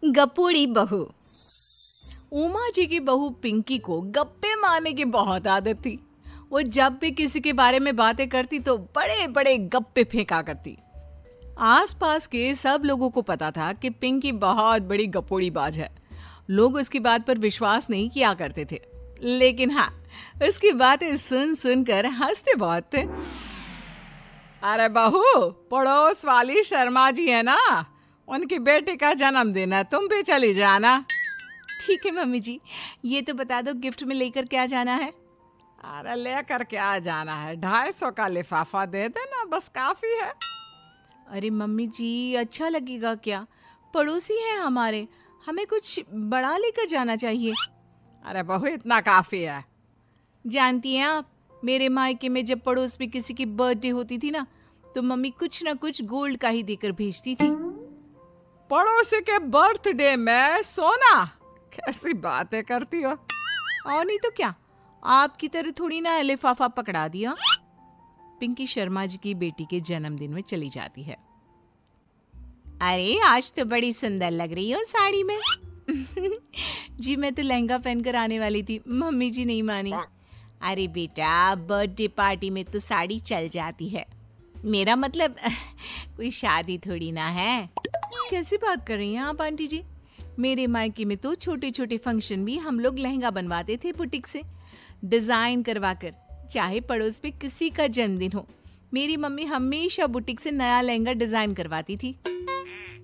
गपोड़ी बहू। उमा जी की बहू पिंकी को गप्पे मारने की बहुत आदत थी। वो जब भी किसी के बारे में बातें करती तो बड़े बड़े गप्पे फेंका करती। आसपास के सब लोगों को पता था कि पिंकी बहुत बड़ी गपोड़ी बाज है। लोग उसकी बात पर विश्वास नहीं किया करते थे, लेकिन हाँ, उसकी बातें सुन सुनकर हंसते बहुत थे। अरे बहू, पड़ोस वाली शर्मा जी है ना, उनकी बेटी का जन्मदिन है, तुम भी चली जाना। ठीक है मम्मी जी, ये तो बता दो गिफ्ट में लेकर क्या जाना है। अरे लेकर क्या जाना है, 250 का लिफाफा दे देना, बस काफी है। अरे मम्मी जी, अच्छा लगेगा क्या? पड़ोसी हैं हमारे, हमें कुछ बड़ा लेकर जाना चाहिए। अरे बहू, इतना काफी है। जानती हैं आप, मेरे मायके में जब पड़ोस में किसी की बर्थडे होती थी ना, तो मम्मी कुछ ना कुछ गोल्ड का ही देकर भेजती थी। पड़ोसी के बर्थडे में सोना? कैसी बातें करती हो। और नहीं तो क्या, आपकी तरह थोड़ी ना लिफाफा पकड़ा दिया। पिंकी शर्मा जी की बेटी के जन्मदिन में चली जाती है। अरे आज तो बड़ी सुंदर लग रही हो साड़ी में। जी मैं तो लहंगा पहनकर आने वाली थी, मम्मी जी नहीं मानी। अरे बेटा, बर्थडे पार्टी में तो साड़ी चल जाती है, मेरा मतलब कोई शादी थोड़ी ना है। कैसी बात कर रही हैं आप आंटी जी? मेरे मायके में तो छोटे छोटे फंक्शन भी हम लोग लहंगा बनवाते थे बुटीक से, डिजाइन करवा कर। चाहे पड़ोस में किसी का जन्मदिन हो, मेरी मम्मी हमेशा बुटीक से नया लहंगा डिजाइन करवाती थी।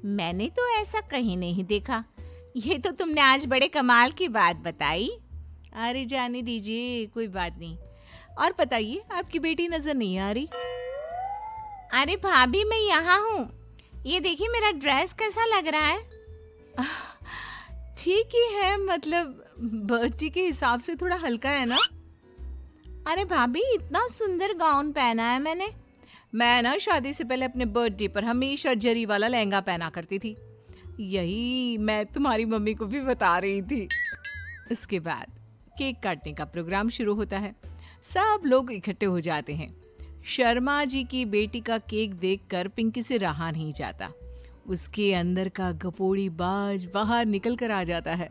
मैंने तो ऐसा कहीं नहीं देखा, ये तो तुमने आज बड़े कमाल की बात बताई। अरे जाने दीजिए, कोई बात नहीं। और बताइए, आपकी बेटी नजर नहीं आ रही? अरे भाभी, मैं यहाँ हूँ, ये देखिए मेरा ड्रेस कैसा लग रहा है। ठीक ही है, मतलब बर्थडे के हिसाब से थोड़ा हल्का है ना। अरे भाभी, इतना सुंदर गाउन पहना है मैंने। मैं ना शादी से पहले अपने बर्थडे पर हमेशा जरी वाला लहंगा पहना करती थी, यही मैं तुम्हारी मम्मी को भी बता रही थी। इसके बाद केक काटने का प्रोग्राम शुरू होता है। सब लोग इकट्ठे हो जाते हैं। शर्मा जी की बेटी का केक देखकर पिंकी से रहा नहीं जाता। उसके अंदर का गपोड़ी बाज बाहर निकल कर आ जाता है।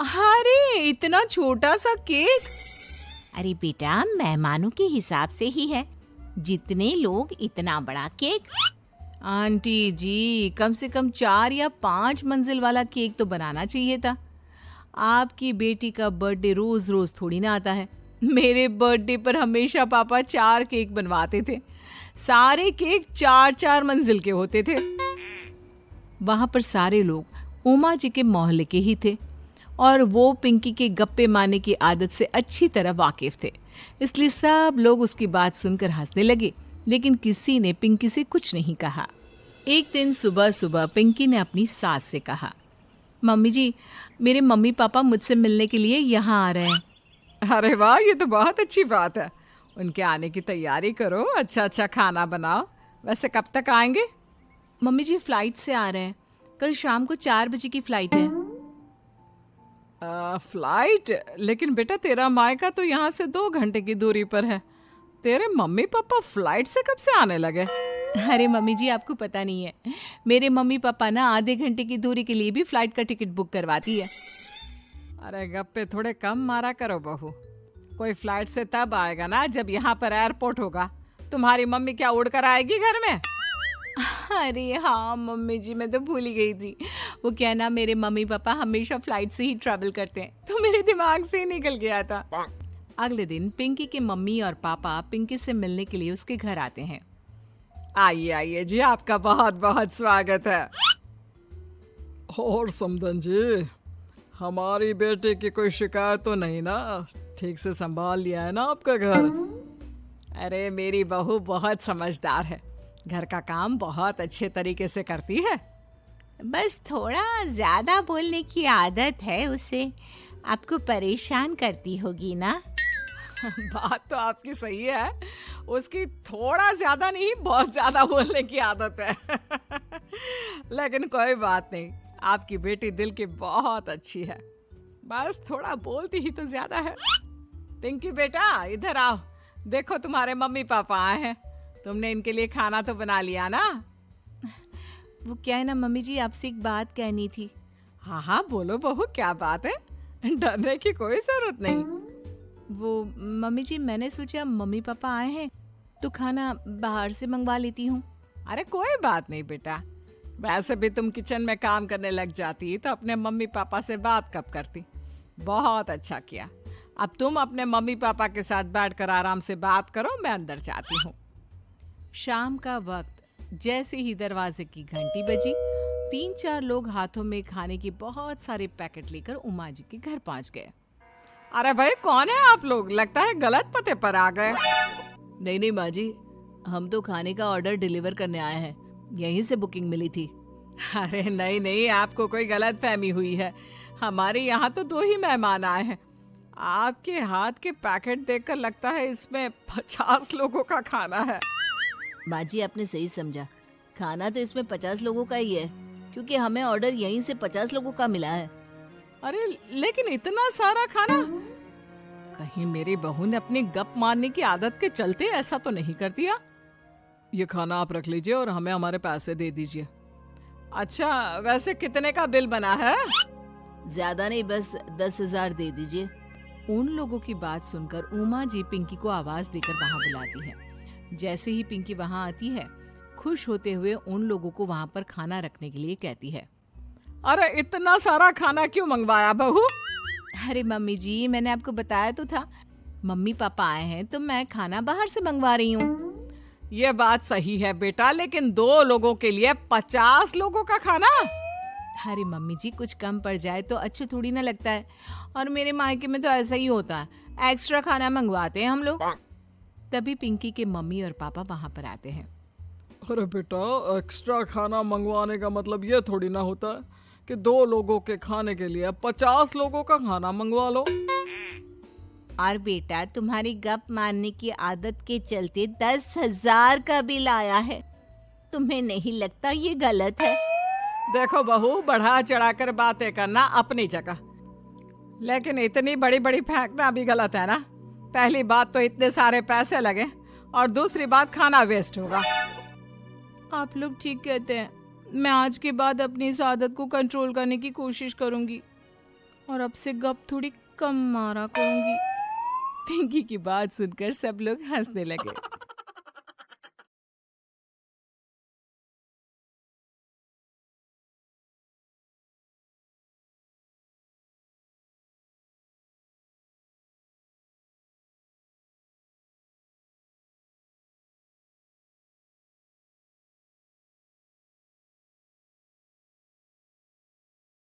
अरे इतना छोटा सा केक! अरे बेटा, मेहमानों के हिसाब से ही है, जितने लोग इतना बड़ा केक। आंटी जी, कम से कम 4 या 5 मंजिल वाला केक तो बनाना चाहिए था। आपकी बेटी का बर्थडे रोज रोज थोड़ी ना आता है। मेरे बर्थडे पर हमेशा पापा 4 केक बनवाते थे, सारे केक 4-4 मंजिल के होते थे। वहां पर सारे लोग उमा जी के मोहल्ले के ही थे और वो पिंकी के गप्पे मारने की आदत से अच्छी तरह वाकिफ थे, इसलिए सब लोग उसकी बात सुनकर हंसने लगे, लेकिन किसी ने पिंकी से कुछ नहीं कहा। एक दिन सुबह सुबह पिंकी ने अपनी सास से कहा, मम्मी जी, मेरे मम्मी पापा मुझसे मिलने के लिए यहाँ आ रहे हैं। अरे वाह, ये तो बहुत अच्छी बात है। उनके आने की तैयारी करो, अच्छा अच्छा खाना बनाओ। वैसे कब तक आएंगे? मम्मी जी फ्लाइट से आ रहे हैं, कल शाम को 4 बजे की फ्लाइट है। फ्लाइट? लेकिन बेटा, तेरा मायका तो यहाँ से 2 घंटे की दूरी पर है। तेरे मम्मी पापा फ्लाइट से कब से आने लगे? अरे मम्मी जी, आपको पता नहीं है, मेरे मम्मी पापा ना आधे घंटे की दूरी के लिए भी फ्लाइट का टिकट बुक करवाती है। अरे गप्पे थोड़े कम मारा करो बहू, कोई फ्लाइट से तब आएगा ना जब यहाँ पर एयरपोर्ट होगा। तुम्हारी मम्मी क्या उड़कर आएगी घर में? अरे हाँ मम्मी जी, मैं तो भूल ही गई थी। वो क्या ना, मेरे मम्मी पापा हमेशा फ्लाइट से ही ट्रैवल करते हैं, तो मेरे दिमाग से ही निकल गया था। अगले दिन पिंकी के मम्मी और पापा पिंकी से मिलने के लिए उसके घर आते हैं। आइए आइए जी, आपका बहुत बहुत स्वागत है। और समदन जी, हमारी बेटे की कोई शिकायत तो नहीं ना? ठीक से संभाल लिया है ना आपका घर? अरे मेरी बहू बहुत समझदार है, घर का काम बहुत अच्छे तरीके से करती है। बस थोड़ा ज्यादा बोलने की आदत है उसे, आपको परेशान करती होगी ना। बात तो आपकी सही है, उसकी थोड़ा ज्यादा नहीं बहुत ज्यादा बोलने की आदत है। लेकिन कोई बात नहीं, आपकी बेटी दिल की बहुत अच्छी है, बस थोड़ा बोलती ही तो ज्यादा है। पिंकी बेटा, इधर आओ, देखो तुम्हारे मम्मी पापा आए हैं, तुमने इनके लिए खाना तो बना लिया ना? वो क्या है ना मम्मी जी, आपसे एक बात कहनी थी। हाँ हाँ बोलो बहू, क्या बात है, डरने की कोई जरूरत नहीं। वो मम्मी जी, मैंने सोचा मम्मी पापा आए हैं तो खाना बाहर से मंगवा लेती हूँ। अरे कोई बात नहीं बेटा, वैसे भी तुम किचन में काम करने लग जाती तो अपने मम्मी पापा से बात कब करती। बहुत अच्छा किया। अब तुम अपने मम्मी पापा के साथ बैठकर आराम से बात करो, मैं अंदर जाती हूँ। शाम का वक्त जैसे ही दरवाजे की घंटी बजी, 3-4 लोग हाथों में खाने के बहुत सारे पैकेट लेकर उमा जी के घर पहुंच गए। अरे भाई कौन है आप लोग, लगता है गलत पते पर आ गए। नहीं नहीं माँ जी, हम तो खाने का ऑर्डर डिलीवर करने आए हैं, यहीं से बुकिंग मिली थी। अरे नहीं नहीं, आपको कोई गलत फहमी हुई है, हमारे यहाँ तो 2 ही मेहमान आए हैं। आपके हाथ के पैकेट देखकर लगता है इसमें 50 लोगों का खाना है। माँ जी आपने सही समझा, खाना तो इसमें 50 लोगों का ही है, क्योंकि हमें ऑर्डर यहीं से 50 लोगों का मिला है। अरे लेकिन इतना सारा खाना, कहीं मेरी बहू ने अपनी गप मारने की आदत के चलते ऐसा तो नहीं कर दिया। ये खाना आप रख लीजिए और हमें हमारे पैसे दे दीजिए। अच्छा वैसे कितने का बिल बना है? ज्यादा नहीं, बस 10,000 दे दीजिए। उन लोगों की बात सुनकर उमा जी पिंकी को आवाज देकर वहां बुलाती है। जैसे ही पिंकी वहां आती है, खुश होते हुए उन लोगों को वहां पर खाना रखने के लिए कहती है। अरे इतना सारा खाना क्यों मंगवाया बहू? अरे मम्मी जी, मैंने आपको बताया तो था, मम्मी पापा आए हैं तो मैं खाना बाहर से मंगवा रही हूँ। ये बात सही है बेटा, लेकिन 2 लोगों के लिए 50 लोगों का खाना? अरे मम्मी जी, कुछ कम पड़ जाए तो अच्छा थोड़ी ना लगता है, और मेरे मायके में तो ऐसा ही होता है, एक्स्ट्रा खाना मंगवाते हैं हम लोग। तभी पिंकी के मम्मी और पापा वहां पर आते हैं। अरे बेटा, एक्स्ट्रा खाना मंगवाने का मतलब ये थोड़ी ना होता है कि 2 लोगों के खाने के लिए 50 लोगों का खाना मंगवा लो। और बेटा, तुम्हारी गप मारने की आदत के चलते 10,000 का बिल आया है, तुम्हें नहीं लगता ये गलत है? देखो बहू, बढ़ा चढ़ाकर बातें करना अपनी जगह, लेकिन इतनी बड़ी बड़ी फेंकना भी गलत है ना। पहली बात तो इतने सारे पैसे लगे, और दूसरी बात खाना वेस्ट होगा। आप लोग ठीक कहते हैं, मैं आज के बाद अपनी इस आदत को कंट्रोल करने की कोशिश करूंगी और अब से गप थोड़ी कम मारा करूंगी। पिंकी की बात सुनकर सब लोग हंसने लगे।